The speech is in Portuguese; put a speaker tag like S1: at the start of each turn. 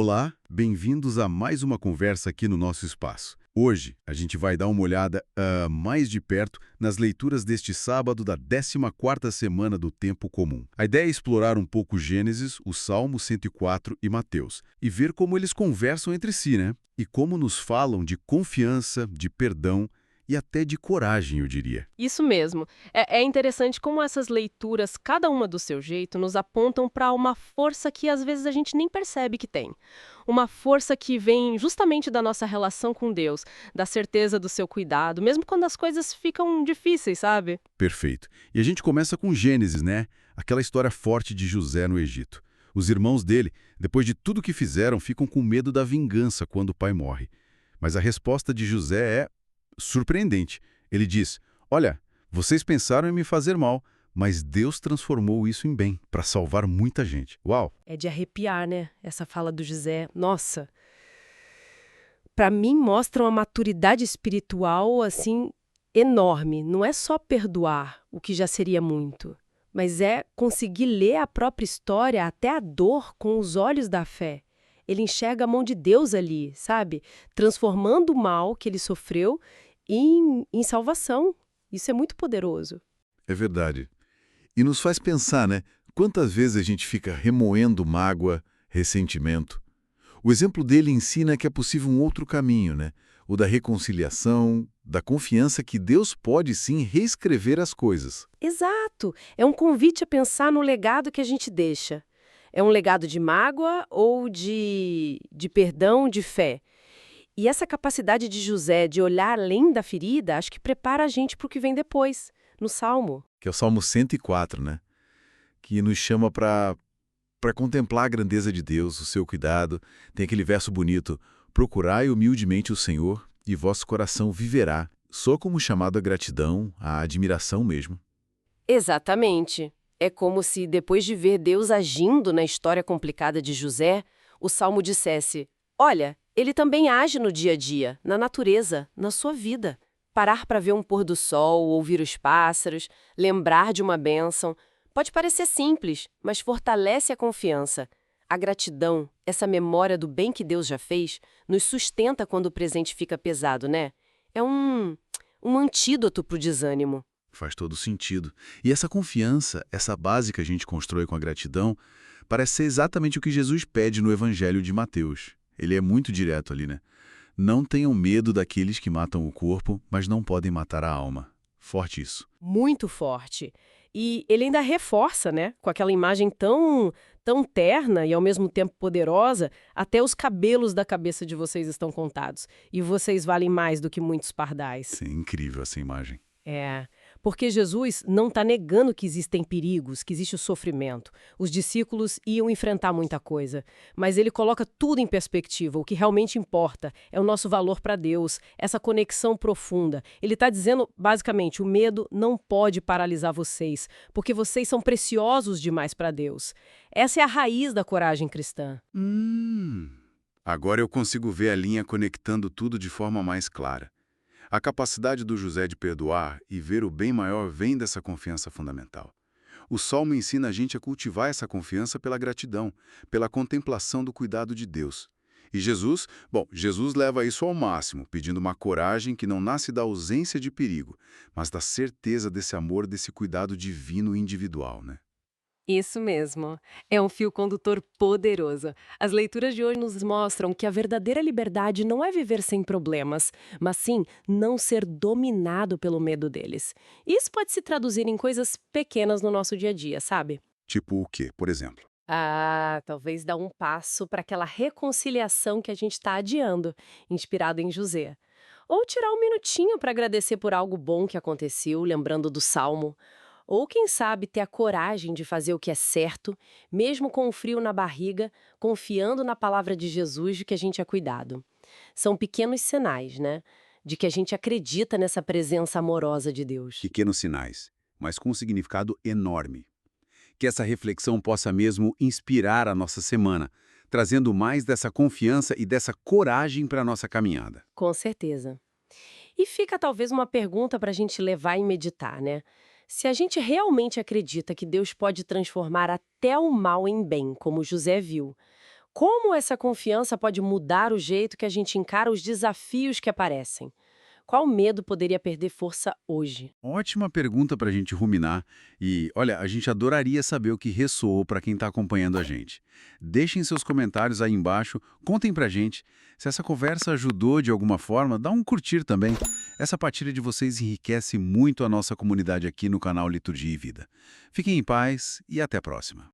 S1: Olá, bem-vindos a mais uma conversa aqui no nosso espaço. Hoje, a gente vai dar uma olhada mais de perto nas leituras deste sábado da 14ª semana do Tempo Comum. A ideia é explorar um pouco Gênesis, o Salmo 104 e Mateus, e ver como eles conversam entre si, né? E como nos falam de confiança, de perdão e até de coragem, eu diria.
S2: Isso mesmo. É interessante como essas leituras, cada uma do seu jeito, nos apontam para uma força que às vezes a gente nem percebe que tem. Uma força que vem justamente da nossa relação com Deus, da certeza do seu cuidado, mesmo quando as coisas ficam difíceis, sabe?
S1: Perfeito. E a gente começa com Gênesis, né? Aquela história forte de José no Egito. Os irmãos dele, depois de tudo que fizeram, ficam com medo da vingança quando o pai morre. Mas a resposta de José é surpreendente. Ele diz: Olha, vocês pensaram em me fazer mal, mas Deus transformou isso em bem, para salvar muita gente. Uau!
S2: É de arrepiar, né? Essa fala do José. Nossa, para mim mostra uma maturidade espiritual assim enorme. Não é só perdoar, o que já seria muito, mas é conseguir ler a própria história, até a dor, com os olhos da fé. Ele enxerga a mão de Deus ali, sabe? Transformando o mal que ele sofreu em salvação. Isso é muito poderoso.
S1: É verdade. E nos faz pensar, né? Quantas vezes a gente fica remoendo mágoa, ressentimento. O exemplo dele ensina que é possível um outro caminho, né? O da reconciliação, da confiança que Deus pode sim reescrever as coisas.
S2: Exato! É um convite a pensar no legado que a gente deixa. É um legado de mágoa ou de perdão, de fé? E essa capacidade de José de olhar além da ferida, acho que prepara a gente para o que vem depois, no Salmo.
S1: Que é o Salmo 104, né? Que nos chama para contemplar a grandeza de Deus, o seu cuidado. Tem aquele verso bonito: procurai humildemente o Senhor, e vosso coração viverá. Soa como chamado à gratidão, à admiração mesmo.
S2: Exatamente. É como se, depois de ver Deus agindo na história complicada de José, o Salmo dissesse: Olha, ele também age no dia a dia, na natureza, na sua vida. Parar para ver um pôr do sol, ouvir os pássaros, lembrar de uma bênção. Pode parecer simples, mas fortalece a confiança. A gratidão, essa memória do bem que Deus já fez, nos sustenta quando o presente fica pesado, né? É um antídoto para o desânimo.
S1: Faz todo sentido. E essa confiança, essa base que a gente constrói com a gratidão, parece ser exatamente o que Jesus pede no Evangelho de Mateus. Ele é muito direto ali, né? Não tenham medo daqueles que matam o corpo, mas não podem matar a alma. Forte isso.
S2: Muito forte. E ele ainda reforça, né, com aquela imagem tão terna e ao mesmo tempo poderosa, até os cabelos da cabeça de vocês estão contados. E vocês valem mais do que muitos pardais.
S1: Sim, incrível essa imagem.
S2: É, porque Jesus não está negando que existem perigos, que existe o sofrimento. Os discípulos iam enfrentar muita coisa, mas ele coloca tudo em perspectiva. O que realmente importa é o nosso valor para Deus, essa conexão profunda. Ele está dizendo, basicamente, o medo não pode paralisar vocês, porque vocês são preciosos demais para Deus. Essa é a raiz da coragem cristã.
S1: Agora eu consigo ver a linha conectando tudo de forma mais clara. A capacidade do José de perdoar e ver o bem maior vem dessa confiança fundamental. O Salmo ensina a gente a cultivar essa confiança pela gratidão, pela contemplação do cuidado de Deus. E Jesus, Jesus leva isso ao máximo, pedindo uma coragem que não nasce da ausência de perigo, mas da certeza desse amor, desse cuidado divino e individual, né?
S2: Isso mesmo. É um fio condutor poderoso. As leituras de hoje nos mostram que a verdadeira liberdade não é viver sem problemas, mas sim não ser dominado pelo medo deles. Isso pode se traduzir em coisas pequenas no nosso dia a dia, sabe?
S1: Tipo o quê, por exemplo?
S2: Talvez dar um passo para aquela reconciliação que a gente está adiando, inspirado em José. Ou tirar um minutinho para agradecer por algo bom que aconteceu, lembrando do Salmo. Ou, quem sabe, ter a coragem de fazer o que é certo, mesmo com o frio na barriga, confiando na palavra de Jesus de que a gente é cuidado. São pequenos sinais, né? De que a gente acredita nessa presença amorosa de Deus.
S1: Pequenos sinais, mas com um significado enorme. Que essa reflexão possa mesmo inspirar a nossa semana, trazendo mais dessa confiança e dessa coragem para a nossa caminhada.
S2: Com certeza. E fica talvez uma pergunta para a gente levar e meditar, né? Se a gente realmente acredita que Deus pode transformar até o mal em bem, como José viu, Como essa confiança pode mudar o jeito que a gente encara os desafios que aparecem? Qual medo poderia perder força hoje?
S1: Ótima pergunta para a gente ruminar. E, olha, a gente adoraria saber o que ressoou para quem está acompanhando a gente. Deixem seus comentários aí embaixo, contem para a gente. Se essa conversa ajudou de alguma forma, dá um curtir também. Essa partilha de vocês enriquece muito a nossa comunidade aqui no canal Liturgia e Vida. Fiquem em paz e até a próxima.